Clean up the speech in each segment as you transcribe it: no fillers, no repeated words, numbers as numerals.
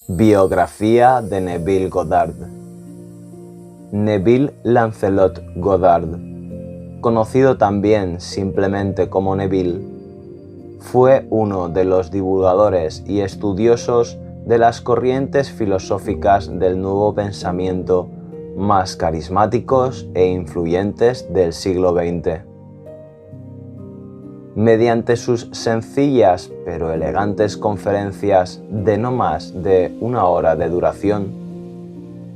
Biografía de Neville Goddard. Neville Lancelot Goddard, conocido también simplemente como Neville, fue uno de los divulgadores y estudiosos de las corrientes filosóficas del nuevo pensamiento más carismáticos e influyentes del siglo XX. Mediante sus sencillas pero elegantes conferencias de no más de 1 hora de duración,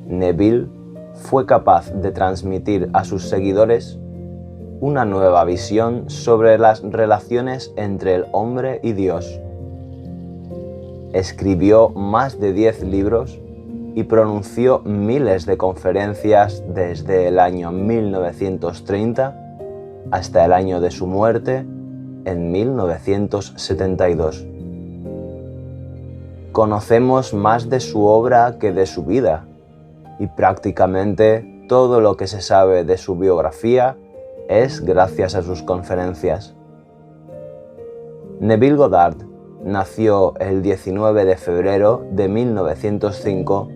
Neville fue capaz de transmitir a sus seguidores una nueva visión sobre las relaciones entre el hombre y Dios. Escribió más de 10 libros y pronunció miles de conferencias desde el año 1930 hasta el año de su muerte en 1972. Conocemos más de su obra que de su vida, y prácticamente todo lo que se sabe de su biografía es gracias a sus conferencias. Neville Goddard nació el 19 de febrero de 1905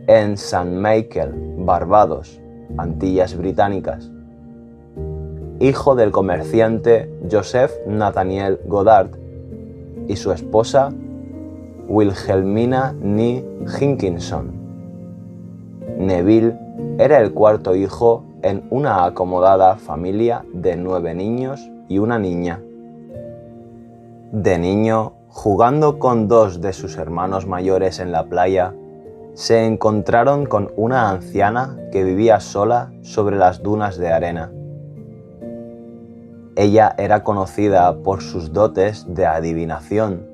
en St. Michael, Barbados, Antillas Británicas. Hijo del comerciante Joseph Nathaniel Goddard y su esposa Wilhelmina Nee Hinkinson. Neville era el cuarto hijo en una acomodada familia de 9 niños y una niña. De niño, jugando con 2 de sus hermanos mayores en la playa, se encontraron con una anciana que vivía sola sobre las dunas de arena. Ella era conocida por sus dotes de adivinación,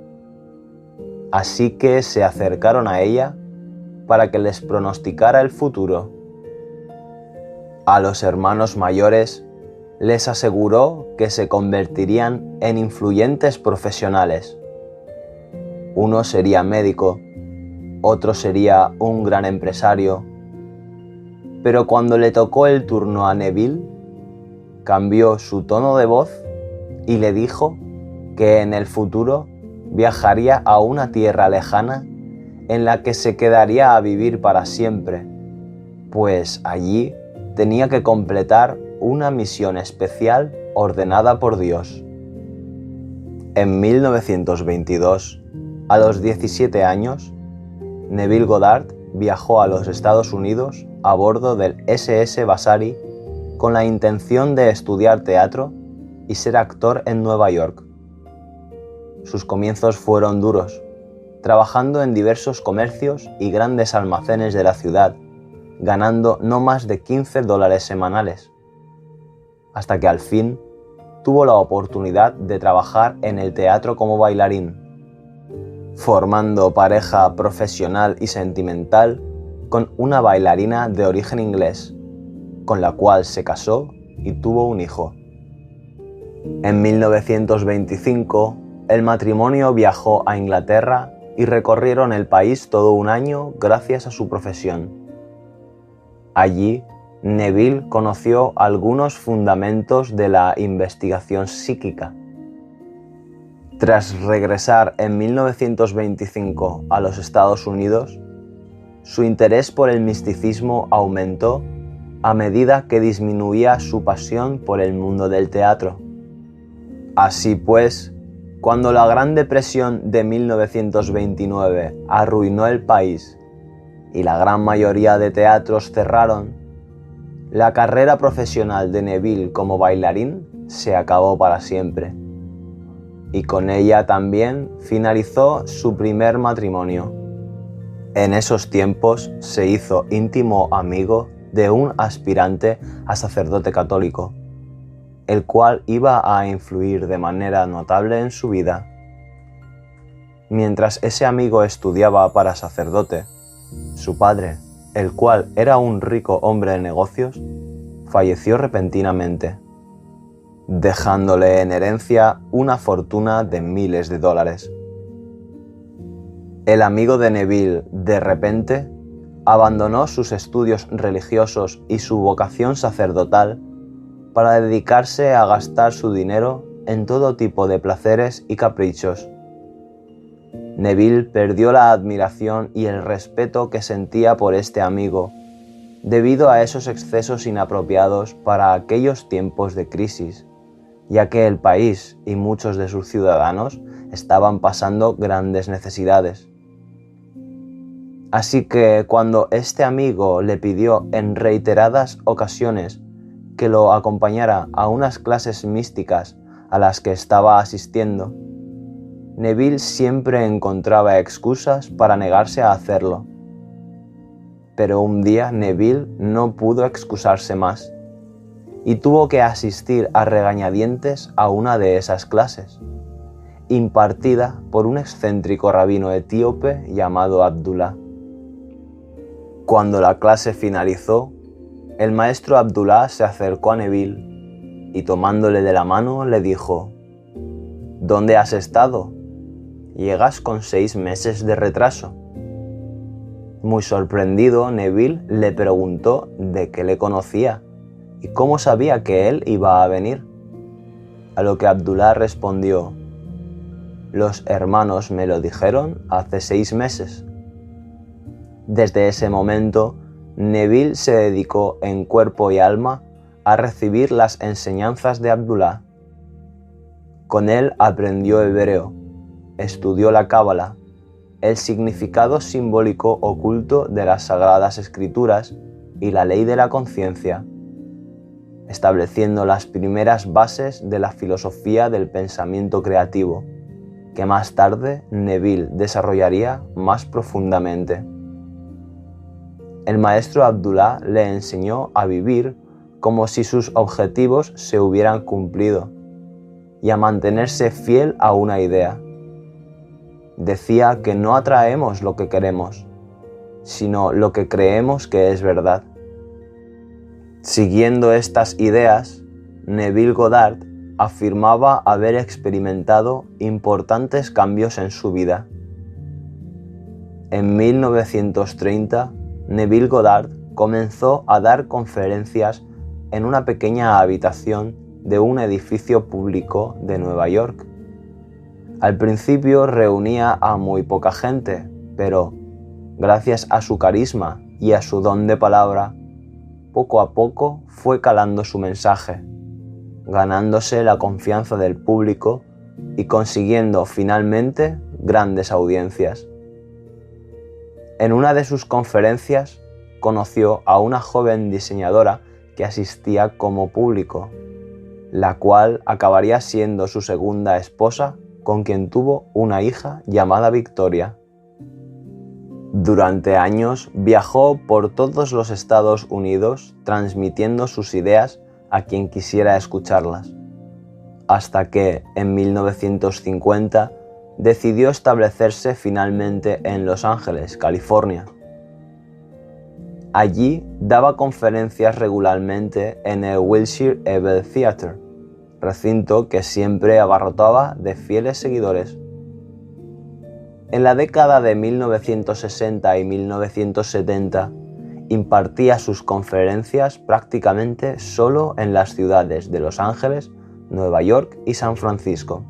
así que se acercaron a ella para que les pronosticara el futuro. A los hermanos mayores les aseguró que se convertirían en influyentes profesionales. Uno sería médico, otro sería un gran empresario, pero cuando le tocó el turno a Neville, cambió su tono de voz y le dijo que en el futuro viajaría a una tierra lejana en la que se quedaría a vivir para siempre, pues allí tenía que completar una misión especial ordenada por Dios. En 1922, a los 17 años, Neville Goddard viajó a los Estados Unidos a bordo del SS Vasari con la intención de estudiar teatro y ser actor en Nueva York. Sus comienzos fueron duros, trabajando en diversos comercios y grandes almacenes de la ciudad, ganando no más de $15 semanales, hasta que al fin tuvo la oportunidad de trabajar en el teatro como bailarín, formando pareja profesional y sentimental con una bailarina de origen inglés, con la cual se casó y tuvo un hijo. En 1925, el matrimonio viajó a Inglaterra y recorrieron el país todo un año gracias a su profesión. Allí, Neville conoció algunos fundamentos de la investigación psíquica. Tras regresar en 1925 a los Estados Unidos, su interés por el misticismo aumentó a medida que disminuía su pasión por el mundo del teatro. Así pues, cuando la Gran Depresión de 1929 arruinó el país y la gran mayoría de teatros cerraron, la carrera profesional de Neville como bailarín se acabó para siempre. Y con ella también finalizó su primer matrimonio. En esos tiempos se hizo íntimo amigo de un aspirante a sacerdote católico, el cual iba a influir de manera notable en su vida. Mientras ese amigo estudiaba para sacerdote, su padre, el cual era un rico hombre de negocios, falleció repentinamente, dejándole en herencia una fortuna de miles de dólares. El amigo de Neville, de repente, abandonó sus estudios religiosos y su vocación sacerdotal para dedicarse a gastar su dinero en todo tipo de placeres y caprichos. Neville perdió la admiración y el respeto que sentía por este amigo, debido a esos excesos inapropiados para aquellos tiempos de crisis, ya que el país y muchos de sus ciudadanos estaban pasando grandes necesidades. Así que cuando este amigo le pidió en reiteradas ocasiones que lo acompañara a unas clases místicas a las que estaba asistiendo, Neville siempre encontraba excusas para negarse a hacerlo. Pero un día Neville no pudo excusarse más y tuvo que asistir a regañadientes a una de esas clases, impartida por un excéntrico rabino etíope llamado Abdullah. Cuando la clase finalizó, el maestro Abdullah se acercó a Neville y tomándole de la mano le dijo: «¿Dónde has estado? Llegas con 6 meses de retraso». Muy sorprendido, Neville le preguntó de qué le conocía y cómo sabía que él iba a venir. A lo que Abdullah respondió: «Los hermanos me lo dijeron hace 6 meses». Desde ese momento, Neville se dedicó en cuerpo y alma a recibir las enseñanzas de Abdullah. Con él aprendió hebreo, estudió la cábala, el significado simbólico oculto de las Sagradas Escrituras y la ley de la conciencia, estableciendo las primeras bases de la filosofía del pensamiento creativo, que más tarde Neville desarrollaría más profundamente. El maestro Abdullah le enseñó a vivir como si sus objetivos se hubieran cumplido y a mantenerse fiel a una idea. Decía que no atraemos lo que queremos, sino lo que creemos que es verdad. Siguiendo estas ideas, Neville Goddard afirmaba haber experimentado importantes cambios en su vida. En 1930, Neville Goddard comenzó a dar conferencias en una pequeña habitación de un edificio público de Nueva York. Al principio reunía a muy poca gente, pero gracias a su carisma y a su don de palabra, poco a poco fue calando su mensaje, ganándose la confianza del público y consiguiendo finalmente grandes audiencias. En una de sus conferencias conoció a una joven diseñadora que asistía como público, la cual acabaría siendo su segunda esposa, con quien tuvo una hija llamada Victoria. Durante años viajó por todos los Estados Unidos transmitiendo sus ideas a quien quisiera escucharlas, hasta que en 1950 decidió establecerse finalmente en Los Ángeles, California. Allí daba conferencias regularmente en el Wilshire Ebel Theatre, recinto que siempre abarrotaba de fieles seguidores. En la década de 1960 y 1970 impartía sus conferencias prácticamente solo en las ciudades de Los Ángeles, Nueva York y San Francisco.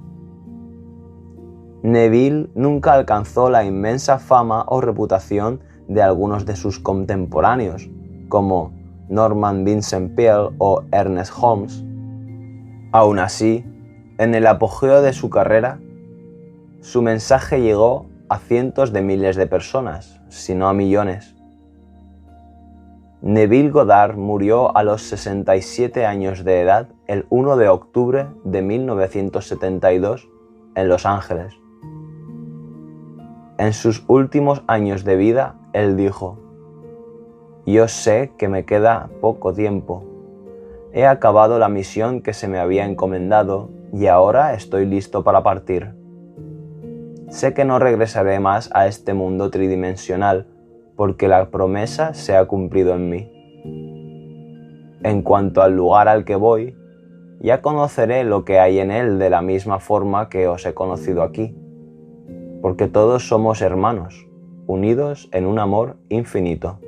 Neville nunca alcanzó la inmensa fama o reputación de algunos de sus contemporáneos, como Norman Vincent Peale o Ernest Holmes. Aún así, en el apogeo de su carrera, su mensaje llegó a cientos de miles de personas, si no a millones. Neville Goddard murió a los 67 años de edad el 1 de octubre de 1972 en Los Ángeles. En sus últimos años de vida, él dijo: «Yo sé que me queda poco tiempo. He acabado la misión que se me había encomendado y ahora estoy listo para partir. Sé que no regresaré más a este mundo tridimensional porque la promesa se ha cumplido en mí. En cuanto al lugar al que voy, ya conoceré lo que hay en él de la misma forma que os he conocido aquí, porque todos somos hermanos, unidos en un amor infinito».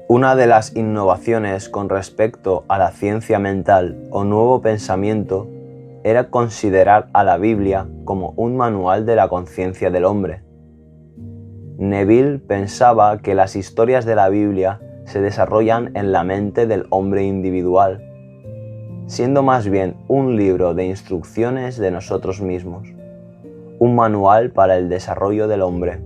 Una de las innovaciones con respecto a la ciencia mental o nuevo pensamiento era considerar a la Biblia como un manual de la conciencia del hombre. Neville pensaba que las historias de la Biblia se desarrollan en la mente del hombre individual, siendo más bien un libro de instrucciones de nosotros mismos, un manual para el desarrollo del hombre.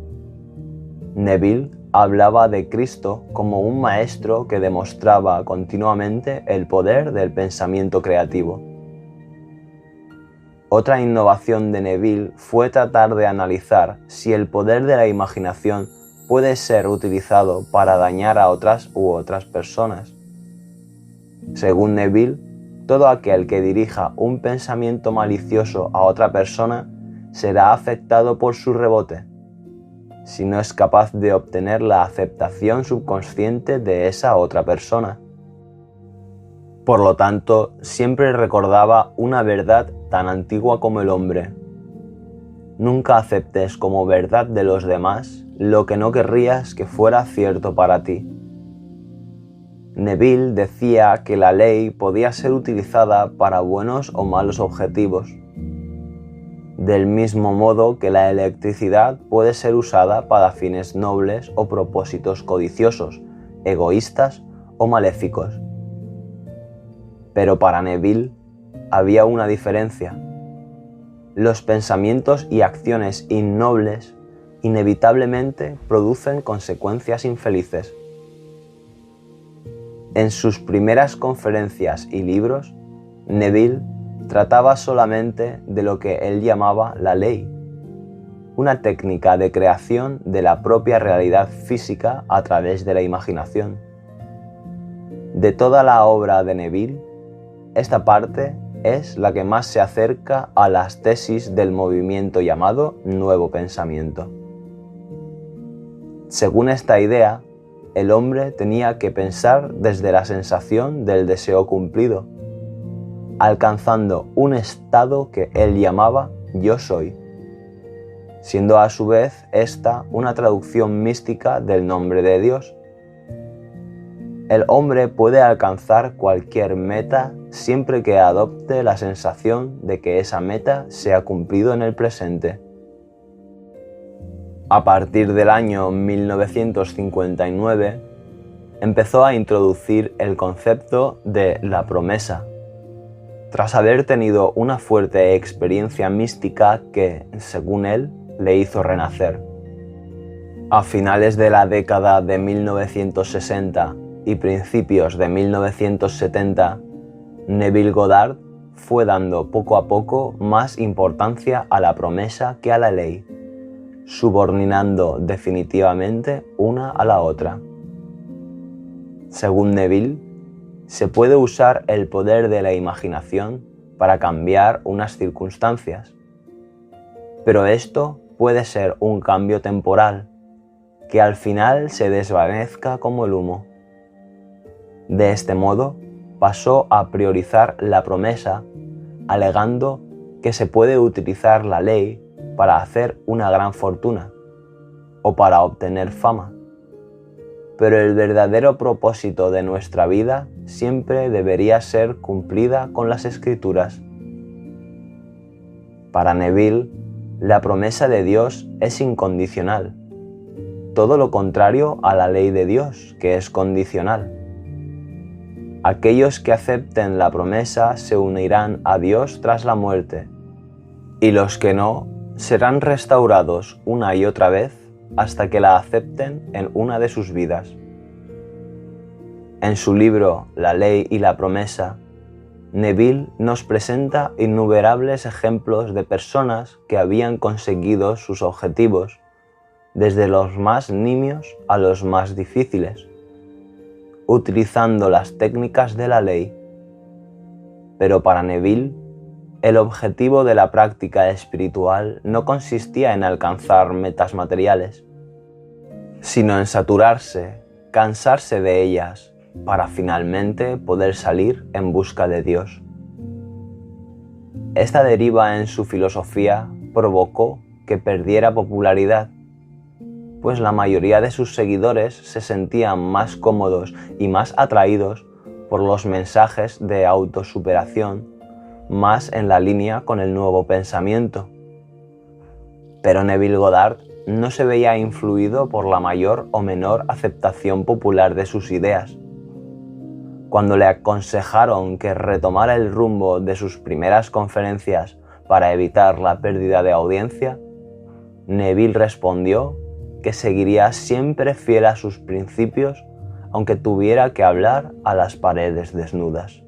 Neville hablaba de Cristo como un maestro que demostraba continuamente el poder del pensamiento creativo. Otra innovación de Neville fue tratar de analizar si el poder de la imaginación puede ser utilizado para dañar a otras u otras personas. Según Neville, todo aquel que dirija un pensamiento malicioso a otra persona será afectado por su rebote, si no es capaz de obtener la aceptación subconsciente de esa otra persona. Por lo tanto, siempre recordaba una verdad tan antigua como el hombre: nunca aceptes como verdad de los demás lo que no querrías que fuera cierto para ti. Neville decía que la ley podía ser utilizada para buenos o malos objetivos, del mismo modo que la electricidad puede ser usada para fines nobles o propósitos codiciosos, egoístas o maléficos. Pero para Neville había una diferencia. Los pensamientos y acciones innobles inevitablemente producen consecuencias infelices. En sus primeras conferencias y libros, Neville trataba solamente de lo que él llamaba la ley, una técnica de creación de la propia realidad física a través de la imaginación. De toda la obra de Neville, esta parte es la que más se acerca a las tesis del movimiento llamado Nuevo Pensamiento. Según esta idea, el hombre tenía que pensar desde la sensación del deseo cumplido, alcanzando un estado que él llamaba yo soy, siendo a su vez esta una traducción mística del nombre de Dios. El hombre puede alcanzar cualquier meta siempre que adopte la sensación de que esa meta se ha cumplido en el presente. A partir del año 1959, empezó a introducir el concepto de la promesa, tras haber tenido una fuerte experiencia mística que, según él, le hizo renacer. A finales de la década de 1960 y principios de 1970, Neville Goddard fue dando poco a poco más importancia a la promesa que a la ley, subordinando definitivamente una a la otra. Según Neville, se puede usar el poder de la imaginación para cambiar unas circunstancias, pero esto puede ser un cambio temporal, que al final se desvanezca como el humo. De este modo, pasó a priorizar la promesa, alegando que se puede utilizar la ley para hacer una gran fortuna o para obtener fama. Pero el verdadero propósito de nuestra vida siempre debería ser cumplida con las Escrituras. Para Neville, la promesa de Dios es incondicional, todo lo contrario a la ley de Dios, que es condicional. Aquellos que acepten la promesa se unirán a Dios tras la muerte, y los que no serán restaurados una y otra vez hasta que la acepten en una de sus vidas. En su libro La ley y la promesa, Neville nos presenta innumerables ejemplos de personas que habían conseguido sus objetivos, desde los más nimios a los más difíciles, utilizando las técnicas de la ley. Pero para Neville, el objetivo de la práctica espiritual no consistía en alcanzar metas materiales, sino en saturarse, cansarse de ellas, para finalmente poder salir en busca de Dios. Esta deriva en su filosofía provocó que perdiera popularidad, pues la mayoría de sus seguidores se sentían más cómodos y más atraídos por los mensajes de autosuperación más en la línea con el nuevo pensamiento. Pero Neville Goddard no se veía influido por la mayor o menor aceptación popular de sus ideas. Cuando le aconsejaron que retomara el rumbo de sus primeras conferencias para evitar la pérdida de audiencia, Neville respondió que seguiría siempre fiel a sus principios aunque tuviera que hablar a las paredes desnudas.